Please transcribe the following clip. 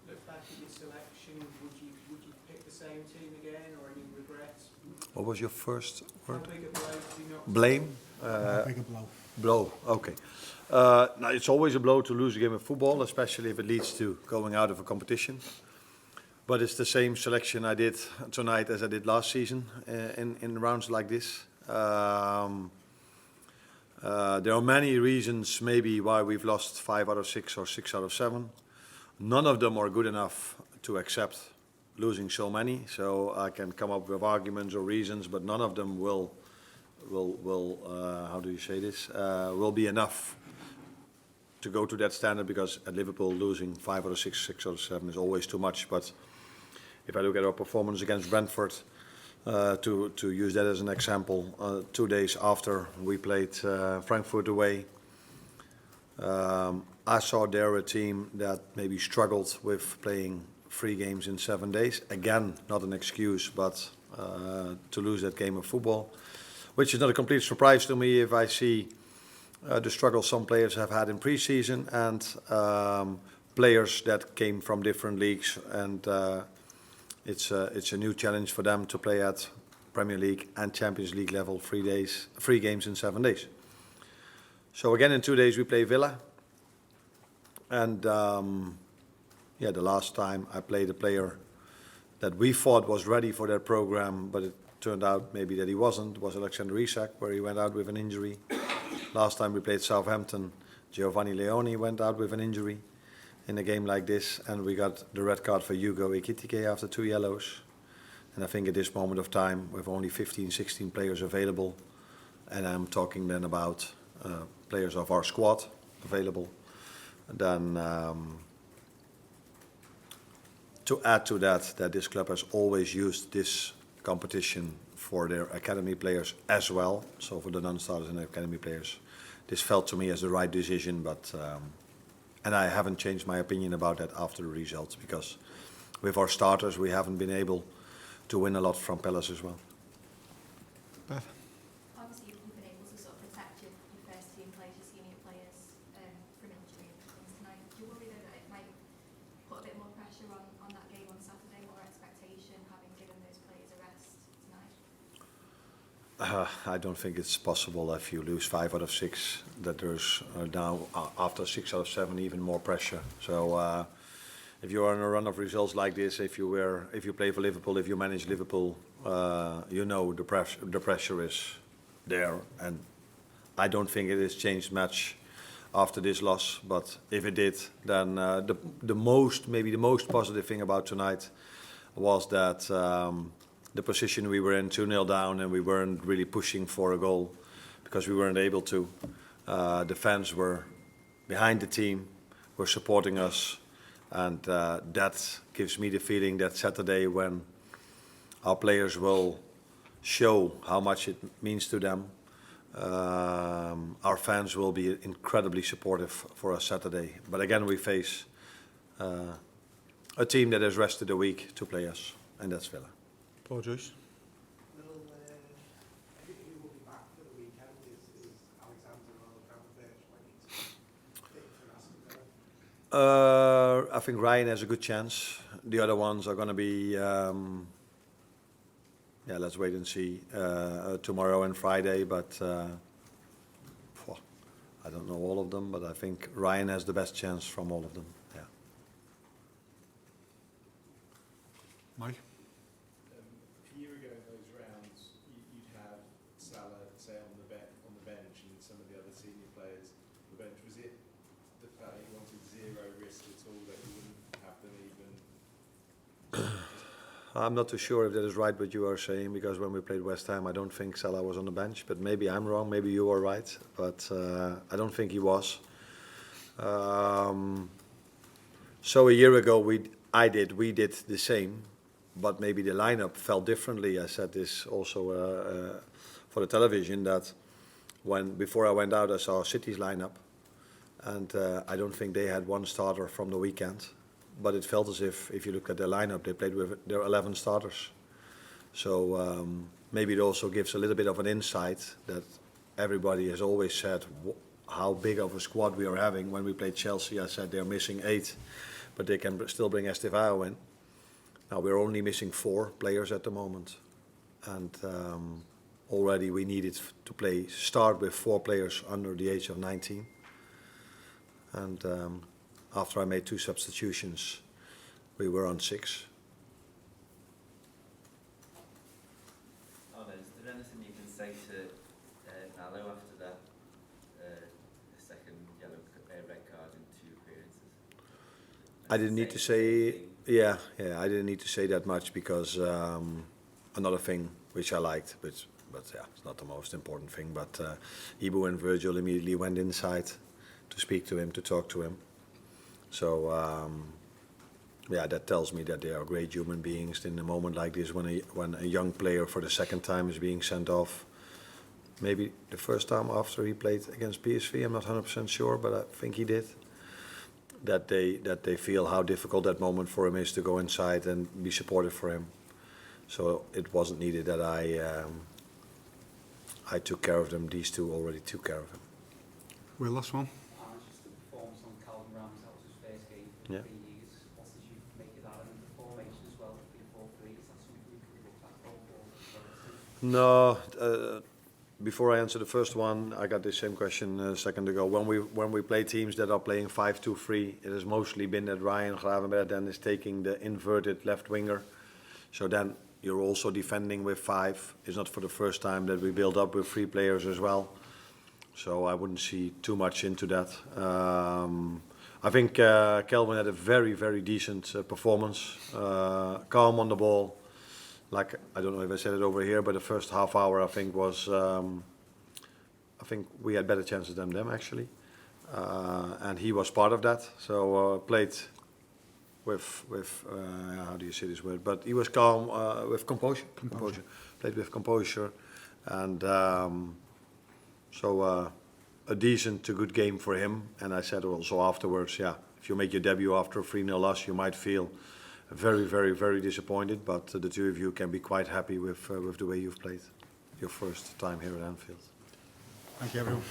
look back at your selection, would you pick the same team again, or any regrets? What was your first word? How big a blow do you not? Blame? Big a blow. Blow, okay. Now it's always a blow to lose a game of football, especially if it leads to going out of a competition. But it's the same selection I did tonight as I did last season in rounds like this. There are many reasons maybe why we've lost 5 out of 6 or 6 out of 7. None of them are good enough to accept losing so many. So I can come up with arguments or reasons, but none of them will how do you say this? Will be enough to go to that standard, because at Liverpool losing 5 out of 6, 6 out of 7 is always too much. But if I look at our performance against Brentford, to use that as an example, 2 days after we played Frankfurt away, I saw there a team that maybe struggled with playing 3 games in 7 days. Again, not an excuse, but to lose that game of football, which is not a complete surprise to me if I see the struggle some players have had in pre-season, and players that came from different leagues, and it's a new challenge for them to play at Premier League and Champions League level 3 games in 7 days. So again, in 2 days we play Villa, and the last time I played a player that we thought was ready for that program, but it turned out maybe that he wasn't, was Alexander Isak, where he went out with an injury. Last time we played Southampton, Giovanni Leone went out with an injury in a game like this, and we got the red card for Hugo Ekitike after 2 yellows. And I think at this moment of time, with only 15, 16 players available, and I'm talking then about players of our squad available, then to add to that this club has always used this competition for their academy players as well, so for the non-starters and academy players. This felt to me as the right decision, but and I haven't changed my opinion about that after the results, because with our starters we haven't been able to win a lot from Palace as well. Beth? Obviously you've been able to sort of protect your first team players, your senior players from injury and things tonight. Do you worry that it might put a bit more pressure on that game on Saturday, more expectation, having given those players a rest tonight? I don't think it's possible if you lose 5 out of 6 that there's now after 6 out of 7 even more pressure. So if you're on a run of results like this, if you play for Liverpool, if you manage Liverpool, you know the pressure is there, and I don't think it has changed much after this loss. But if it did, then the most positive thing about tonight was that the position we were in, 2-0 down, and we weren't really pushing for a goal because we weren't able to. The fans were behind the team, were supporting us, and that gives me the feeling that Saturday, when our players will show how much it means to them, our fans will be incredibly supportive for us Saturday. But again, we face a team that has rested a week to play us, and that's Villa. Paul Joyce. Who will be back for the weekend? Is Alexander or Gravenberch when he's fit for Aston Villa? I think Ryan has a good chance. The other ones are going to be, let's wait and see, tomorrow and Friday. But I don't know all of them, but I think Ryan has the best chance from all of them. Yeah. Mike? A year ago in those rounds, you'd have Salah, say, on the bench, and some of the other senior players on the bench. Was it the fact that you wanted 0 risk at all, that you wouldn't have them even? I'm not too sure if that is right what you are saying, because when we played West Ham, I don't think Salah was on the bench. But maybe I'm wrong, maybe you are right. But I don't think he was. So a year ago, we did the same. But maybe the lineup felt differently. I said this also for the television, that before I went out, I saw City's lineup, and I don't think they had one starter from the weekend. But it felt as if you look at their lineup, they played with their 11 starters. So maybe it also gives a little bit of an insight that everybody has always said how big of a squad we are having. When we played Chelsea, I said they're missing 8. but they can still bring Estevao in. Now we're only missing 4 players at the moment, and already we needed to start with 4 players under the age of 19. And after I made 2 substitutions, we were on 6. Arne, is there anything you can say to Nalo after that second red card in 2 appearances? I didn't need to say, yeah, I didn't need to say that much because another thing which I liked, but yeah, it's not the most important thing, but Ibu and Virgil immediately went inside to speak to him, to talk to him. So yeah, that tells me that they are great human beings in a moment like this when a young player for the second time is being sent off. Maybe the first time after he played against PSV, I'm not 100% sure, but I think he did. That they feel how difficult that moment for him is to go inside and be supportive for him. So it wasn't needed that I took care of them. These 2 already took care of him. Will, last one. Just the performance on Calvin Rams, that was his first game for Yeah. 3 years. What did you make of that? And the formation as well, 3-4-3, is that something you could look at going forward? No, before I answer the first one, I got the same question a second ago. When we play teams that are playing 5-2-3, it has mostly been that Ryan Gravenberg then is taking the inverted left winger. So then you're also defending with 5. It's not for the first time that we build up with 3 players as well. So I wouldn't see too much into that. I think Kelvin had a very, very decent performance. Calm on the ball. Like, I don't know if I said it over here, but the first half hour I think was, I think we had better chances than them actually. And he was part of that. So played with how do you say this word? But he was calm, with composure. Played with composure. And so a decent to good game for him. And I said also afterwards, yeah, if you make your debut after a 3-0 loss, you might feel very, very, very disappointed, but the 2 of you can be quite happy with the way you've played your first time here at Anfield. Thank you, everyone.